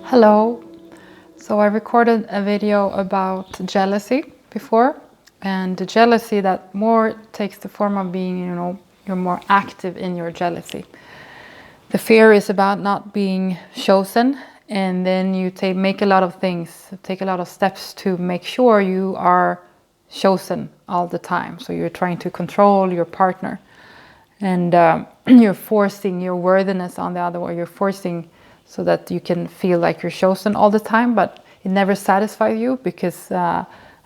Hello. So I recorded a video about jealousy before, and the jealousy that more takes the form of being, you're more active in your jealousy. The fear is about not being chosen, and then you make a lot of things, take a lot of steps to make sure you are chosen all the time. So you're trying to control your partner, and you're forcing your worthiness on the other one. You're forcing so that you can feel like you're chosen all the time, but it never satisfies you because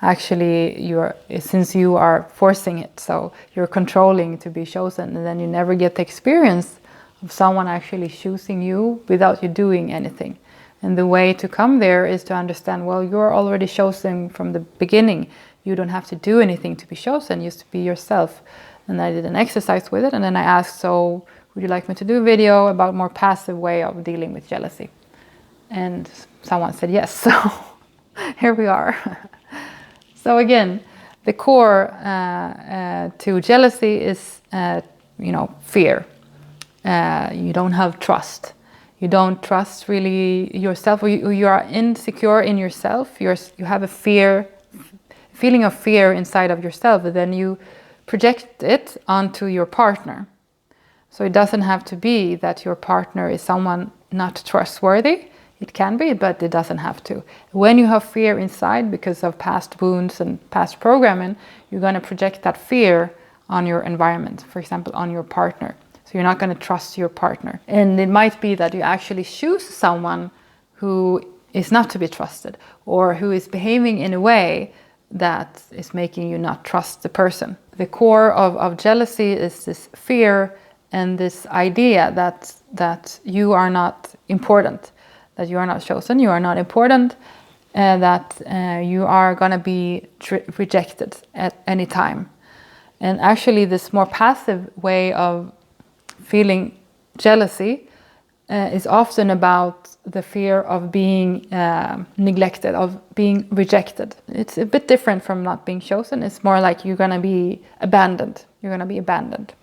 actually since you are forcing it, so you're controlling to be chosen, and then you never get the experience of someone actually choosing you without you doing anything. And the way to come there is to understand, well, you're already chosen from the beginning. You don't have to do anything to be chosen, just to be yourself. And I did an exercise with it, and then I asked, so would you like me to do a video about more passive way of dealing with jealousy? And someone said yes, so here we are. So again, the core to jealousy is, fear. You don't have trust. You don't trust really yourself, or you are insecure in yourself. You have a feeling of fear inside of yourself, and then you project it onto your partner. So it doesn't have to be that your partner is someone not trustworthy. It can be, but it doesn't have to. When you have fear inside because of past wounds and past programming, you're going to project that fear on your environment, for example, on your partner. So you're not going to trust your partner. And it might be that you actually choose someone who is not to be trusted, or who is behaving in a way that is making you not trust the person. The core of jealousy is this fear and this idea that you are not important, that you are not chosen, you are not important, that you are going to be rejected at any time. And actually this more passive way of feeling jealousy is often about the fear of being neglected, of being rejected. It's a bit different from not being chosen. It's more like you're going to be abandoned. You're going to be abandoned.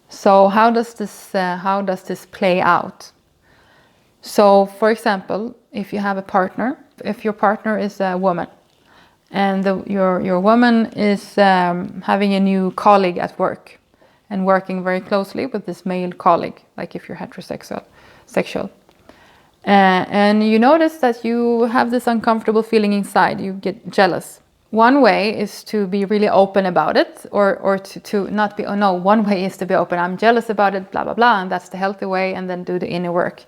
So how does this play out? So, for example, if you have a partner, if your partner is a woman, and your woman is having a new colleague at work, and working very closely with this male colleague, like if you're sexual, and you notice that you have this uncomfortable feeling inside, you get jealous. One way is to be really open about it, or to not be, one way is to be open, I'm jealous about it, blah, blah, blah, and that's the healthy way, and then do the inner work.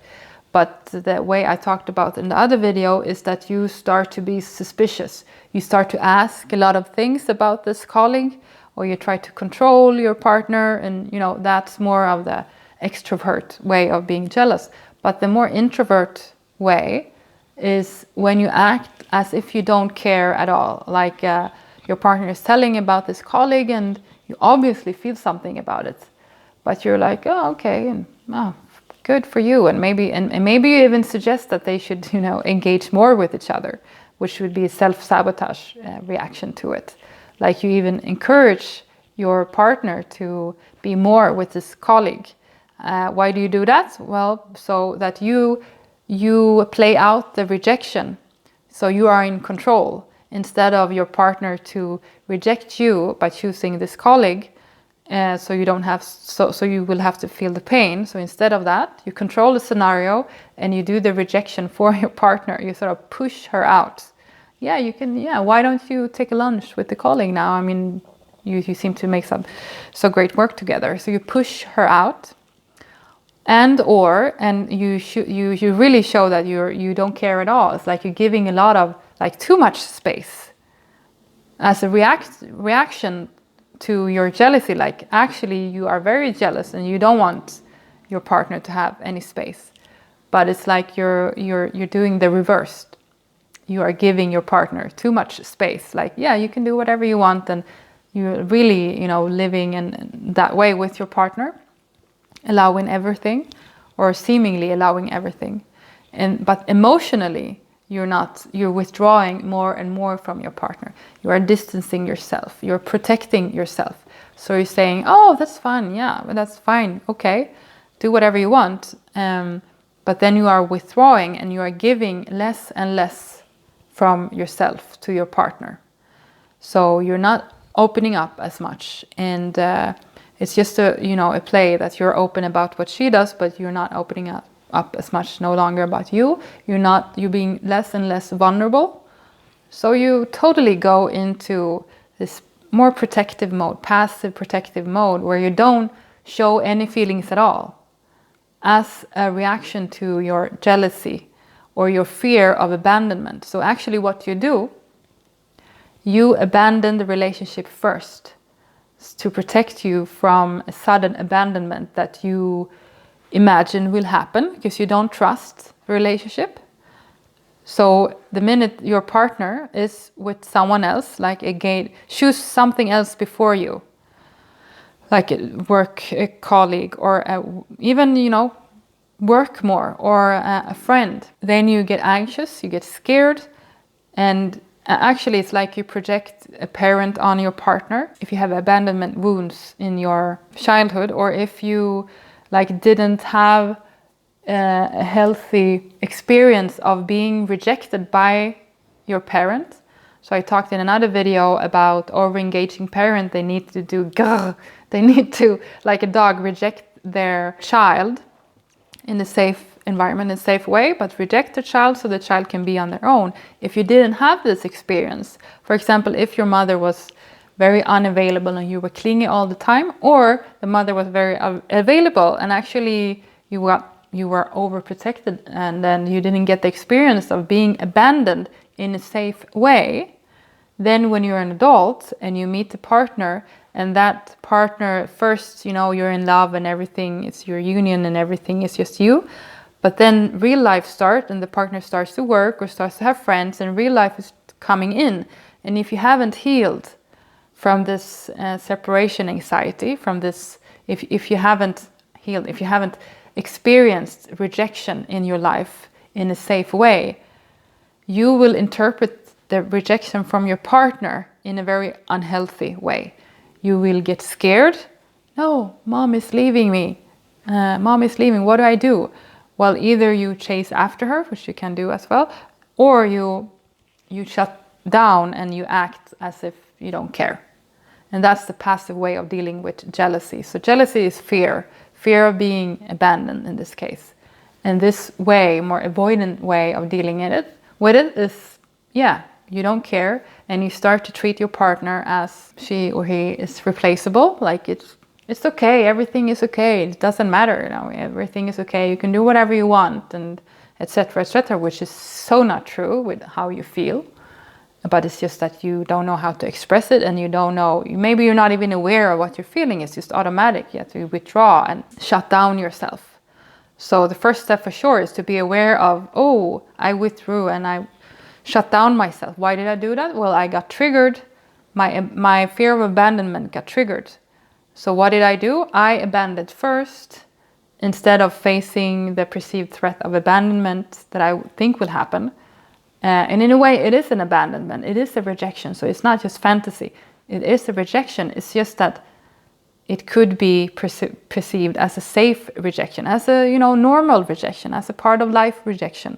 But the way I talked about in the other video is that you start to be suspicious. You start to ask a lot of things about this colleague, or you try to control your partner, and that's more of the extrovert way of being jealous. But the more introvert way is when you act as if you don't care at all. Like your partner is telling about this colleague, and you obviously feel something about it, but you're like, oh, okay, and good for you, and maybe you even suggest that they should engage more with each other, which would be a self-sabotage reaction to it. Like you even encourage your partner to be more with this colleague. Why do you do that? Well, so that you play out the rejection. So you are in control, instead of your partner to reject you by choosing this colleague. So you will have to feel the pain. So instead of that, you control the scenario and you do the rejection for your partner. You sort of push her out. Yeah, you can. Yeah, why don't you take a lunch with the colleague now? I mean, you seem to make so great work together. So you push her out, and you really show that you don't care at all. It's like you're giving a lot of too much space as a reaction to your jealousy. Like actually you are very jealous and you don't want your partner to have any space, but it's like you're doing the reverse. You are giving your partner too much space. Like, yeah, you can do whatever you want, and you're really, living in that way with your partner, allowing everything, or seemingly allowing everything. But emotionally, you're withdrawing more and more from your partner. You are distancing yourself. You're protecting yourself. So you're saying, oh, that's fun. Yeah, that's fine. Okay, do whatever you want. But then you are withdrawing and you are giving less and less from yourself to your partner. So you're not opening up as much, and it's just a play that you're open about what she does, but you're not opening up as much, no longer about you. You're being less and less vulnerable. So you totally go into this more protective mode, passive protective mode, where you don't show any feelings at all as a reaction to your jealousy or your fear of abandonment. So actually what you do, you abandon the relationship first to protect you from a sudden abandonment that you imagine will happen because you don't trust the relationship. So the minute your partner is with someone else, like choose something else before you, like a colleague, or even work more, or a friend, then you get anxious, you get scared, and actually it's like you project a parent on your partner. If you have abandonment wounds in your childhood, or if you didn't have a healthy experience of being rejected by your parent. So I talked in another video about over-engaging parent. They need to do grrr. They need to, like a dog, reject their child in a safe environment, in a safe way, but reject the child so the child can be on their own. If you didn't have this experience, for example, if your mother was very unavailable and you were clingy all the time, or the mother was very available and actually you were overprotected, and then you didn't get the experience of being abandoned in a safe way, then when you're an adult and you meet a partner, and that partner first, you're in love and everything, it's your union and everything is just you, but then real life starts and the partner starts to work or starts to have friends and real life is coming in. And if you haven't healed from this separation anxiety, from this, if you haven't healed, if you haven't experienced rejection in your life in a safe way, you will interpret the rejection from your partner in a very unhealthy way. You will get scared. No, mom is leaving me. Mom is leaving. What do I do? Well, either you chase after her, which you can do as well, or you shut down and you act as if you don't care. And that's the passive way of dealing with jealousy. So jealousy is fear of being abandoned in this case. And this way, more avoidant way of dealing with it is, you don't care, and you start to treat your partner as she or he is replaceable, like it's okay, everything is okay, it doesn't matter, everything is okay, you can do whatever you want, and etc., which is so not true with how you feel. But it's just that you don't know how to express it, and you don't know, maybe you're not even aware of what you're feeling. It's just automatic. You have to withdraw and shut down yourself. So the first step for sure is to be aware of, I withdrew and I shut down myself. Why did I do that? Well, I got triggered. My fear of abandonment got triggered. So what did I do? I abandoned first instead of facing the perceived threat of abandonment that I think will happen. And in a way, it is an abandonment. It is a rejection. So it's not just fantasy. It is a rejection. It's just that it could be perceived as a safe rejection, as a normal rejection, as a part of life rejection.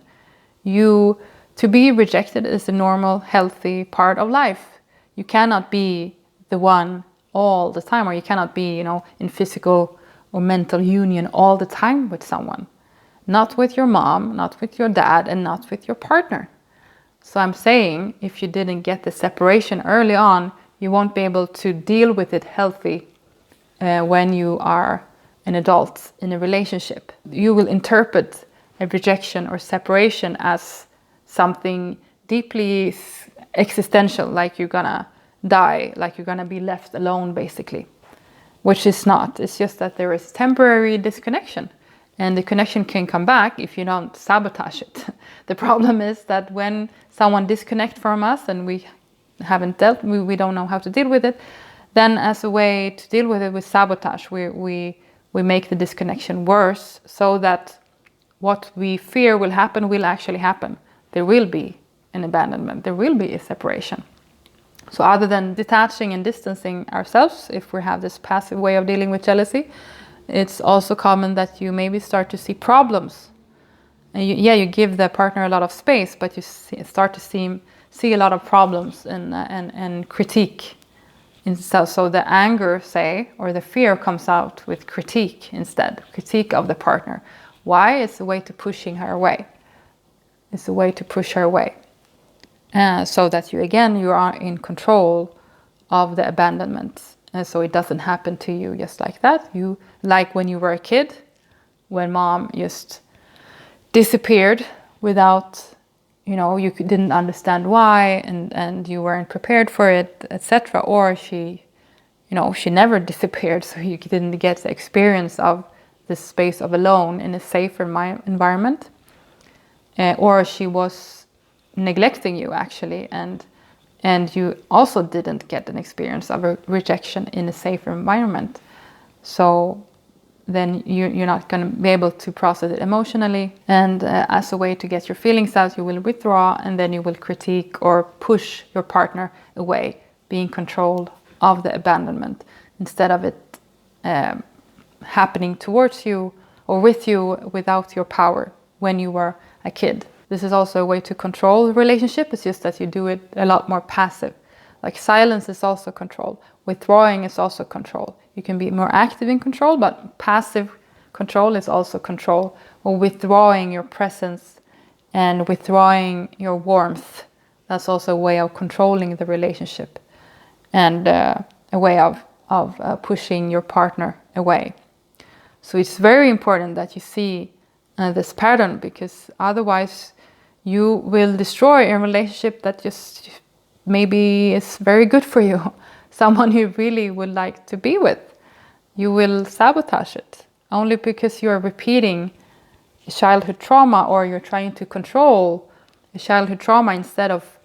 To be rejected is a normal, healthy part of life. You cannot be the one all the time, or you cannot be, in physical or mental union all the time with someone. Not with your mom, not with your dad, and not with your partner. So I'm saying, if you didn't get the separation early on, you won't be able to deal with it healthy when you are an adult in a relationship. You will interpret a rejection or separation as something deeply existential, like you're gonna die, like you're gonna be left alone, basically, which is not. It's just that there is temporary disconnection. And the connection can come back if you don't sabotage it. The problem is that when someone disconnects from us and we don't know how to deal with it, then as a way to deal with it with sabotage, we make the disconnection worse, so that what we fear will happen will actually happen. There will be an abandonment. There will be a separation. So other than detaching and distancing ourselves, if we have this passive way of dealing with jealousy, it's also common that you maybe start to see problems And you give the partner a lot of space, but you start to see a lot of problems and critique. So the anger, say, or the fear comes out with critique instead. Critique of the partner. Why? It's a way to pushing her away. It's a way to push her away. So that you are in control of the abandonment. And so it doesn't happen to you just like that. You, like when you were a kid, when mom just disappeared without, you didn't understand why, and you weren't prepared for it, etc. Or she never disappeared, so you didn't get the experience of this space of alone in a safer environment. Or she was neglecting you actually, and you also didn't get an experience of a rejection in a safer environment. So then you're not going to be able to process it emotionally. And as a way to get your feelings out, you will withdraw, and then you will critique or push your partner away, being controlled of the abandonment, instead of it happening towards you or with you without your power when you were a kid. This is also a way to control the relationship. It's just that you do it a lot more passive. Like silence is also control. Withdrawing is also control. You can be more active in control, but passive control is also control. Or withdrawing your presence and withdrawing your warmth. That's also a way of controlling the relationship, and a way of pushing your partner away. So it's very important that you see this pattern, because otherwise you will destroy a relationship that just maybe is very good for you. Someone you really would like to be with. You will sabotage it only because you're repeating childhood trauma, or you're trying to control a childhood trauma instead of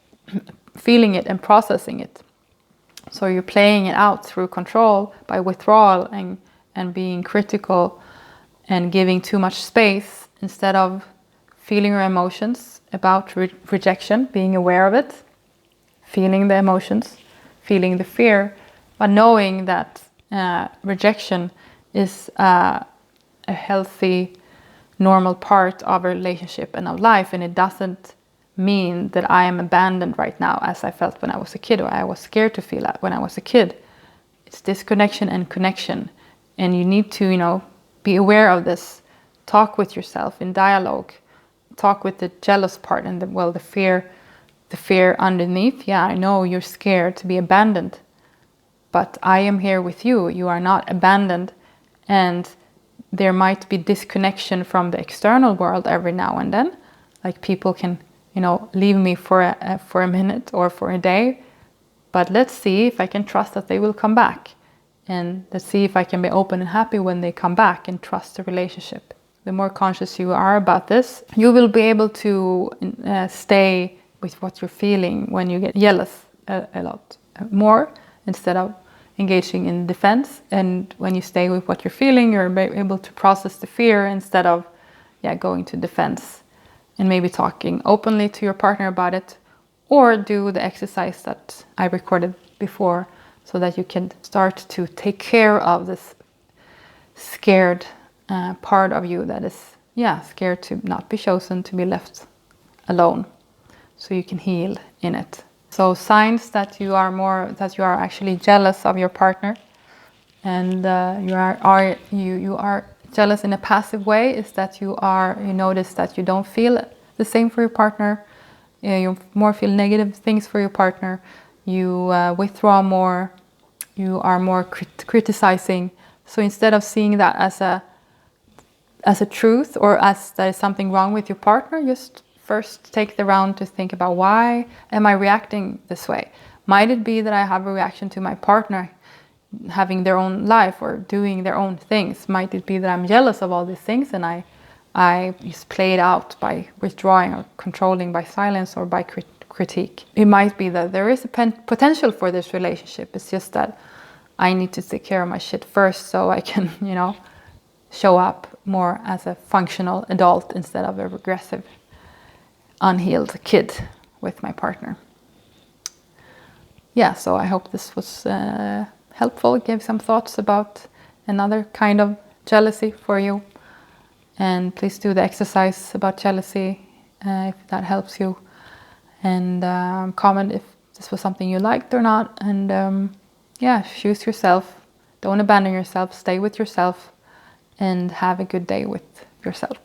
feeling it and processing it. So you're playing it out through control by withdrawal and being critical and giving too much space, instead of feeling your emotions about rejection, being aware of it, feeling the emotions, feeling the fear, but knowing that rejection is a healthy, normal part of a relationship and of life, and it doesn't mean that I am abandoned right now, as I felt when I was a kid, or I was scared to feel that when I was a kid. It's disconnection and connection, and you need to, be aware of this. Talk with yourself in dialogue. Talk with the jealous part and the fear underneath. Yeah, I know you're scared to be abandoned, but I am here with you. You are not abandoned, and there might be disconnection from the external world every now and then. Like people can, leave me for a minute or for a day, but let's see if I can trust that they will come back, and let's see if I can be open and happy when they come back, and trust the relationship. The more conscious you are about this, you will be able to stay with what you're feeling when you get jealous a lot more, instead of engaging in defense. And when you stay with what you're feeling, you're able to process the fear instead of going to defense, and maybe talking openly to your partner about it, or do the exercise that I recorded before, so that you can start to take care of this scared part of you that is scared to not be chosen, to be left alone, so you can heal in it. So signs that you are actually jealous of your partner, and you are jealous in a passive way, is that you notice that you don't feel the same for your partner. You more feel negative things for your partner. You withdraw more. You are more criticizing. So instead of seeing that as a truth, or as there is something wrong with your partner, just first take the round to think about, why am I reacting this way? Might it be that I have a reaction to my partner having their own life or doing their own things? Might it be that I'm jealous of all these things, and I just play it out by withdrawing or controlling, by silence or by critique? It might be that there is a potential for this relationship. It's just that I need to take care of my shit first, so I can, show up more as a functional adult instead of a regressive, unhealed kid with my partner. So I hope this was helpful. It gave some thoughts about another kind of jealousy for you. And please do the exercise about jealousy if that helps you. And comment if this was something you liked or not. And yeah, choose yourself. Don't abandon yourself. Stay with yourself. And have a good day with yourself.